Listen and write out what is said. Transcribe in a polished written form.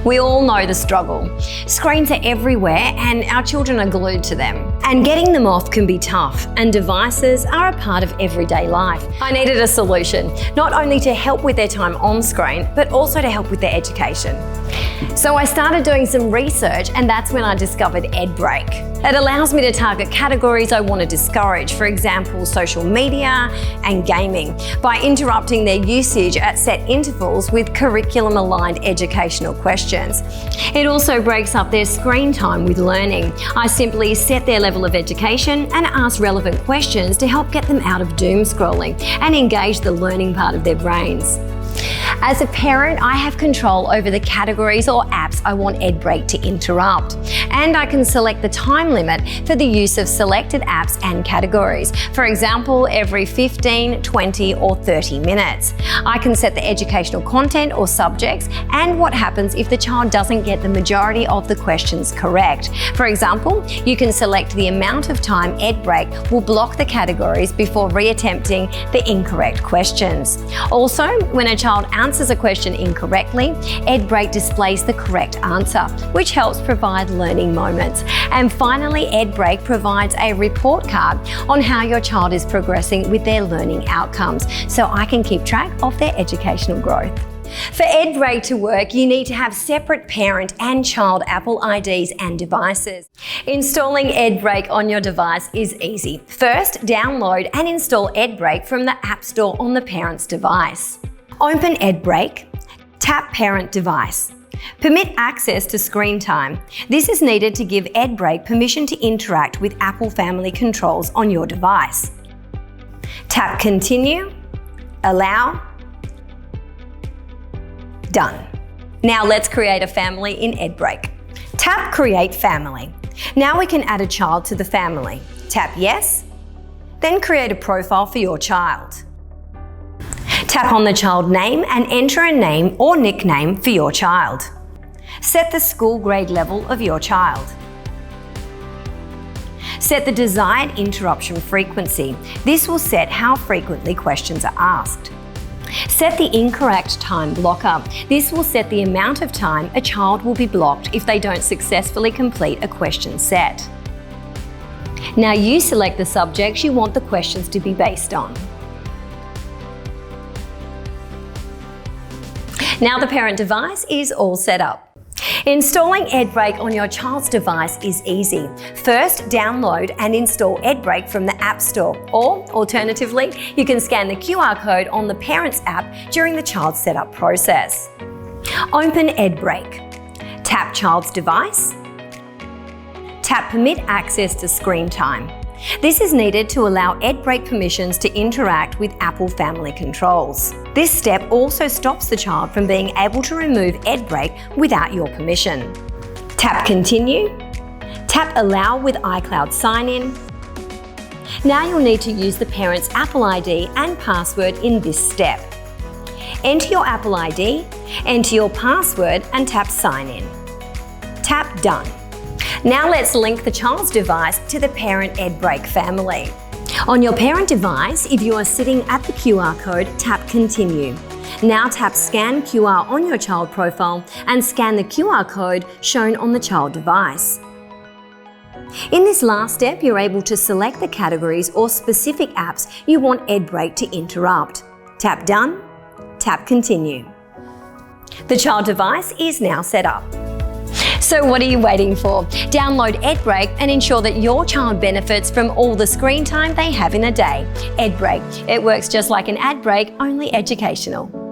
We all know the struggle. Screens are everywhere and our children are glued to them. And getting them off can be tough, and devices are a part of everyday life. I needed a solution, not only to help with their time on screen, but also to help with their education. So I started doing some research, and that's when I discovered EdBreak. It allows me to target categories I want to discourage, for example, social media and gaming, by interrupting their usage at set intervals with curriculum-aligned educational questions. It also breaks up their screen time with learning. I simply set their level of education and ask relevant questions to help get them out of doom scrolling and engage the learning part of their brains. As a parent, I have control over the categories or apps I want EdBreak to interrupt, and I can select the time limit for the use of selected apps and categories. For example, every 15, 20 or 30 minutes. I can set the educational content or subjects and what happens if the child doesn't get the majority of the questions correct. For example, you can select the amount of time EdBreak will block the categories before reattempting the incorrect questions. Also, when a child answers a question incorrectly, EdBreak displays the correct answer, which helps provide learning moments. And finally, EdBreak provides a report card on how your child is progressing with their learning outcomes, so I can keep track of their educational growth. For EdBreak to work, you need to have separate parent and child Apple IDs and devices. Installing EdBreak on your device is easy. First, download and install EdBreak from the App Store on the parent's device. Open EdBreak, tap Parent Device. Permit access to screen time. This is needed to give EdBreak permission to interact with Apple Family controls on your device. Tap Continue, Allow, Done. Now let's create a family in EdBreak. Tap Create Family. Now we can add a child to the family. Tap Yes, then create a profile for your child. Tap on the child name and enter a name or nickname for your child. Set the school grade level of your child. Set the desired interruption frequency. This will set how frequently questions are asked. Set the incorrect time blocker. This will set the amount of time a child will be blocked if they don't successfully complete a question set. Now you select the subjects you want the questions to be based on. Now the parent device is all set up. Installing EdBreak on your child's device is easy. First, download and install EdBreak from the App Store, or alternatively, you can scan the QR code on the parent's app during the child's setup process. Open EdBreak. Tap Child's Device. Tap Permit Access to Screen Time. This is needed to allow EdBreak permissions to interact with Apple Family controls. This step also stops the child from being able to remove EdBreak without your permission. Tap Continue. Tap Allow with iCloud Sign-In. Now you'll need to use the parent's Apple ID and password in this step. Enter your Apple ID, enter your password and tap Sign In. Tap Done. Now let's link the child's device to the parent EdBreak family. On your parent device, if you are sitting at the QR code, tap Continue. Now tap Scan QR on your child profile and scan the QR code shown on the child device. In this last step, you're able to select the categories or specific apps you want EdBreak to interrupt. Tap Done, tap Continue. The child device is now set up. So what are you waiting for? Download EdBreak and ensure that your child benefits from all the screen time they have in a day. EdBreak. It works just like an ad break, only educational.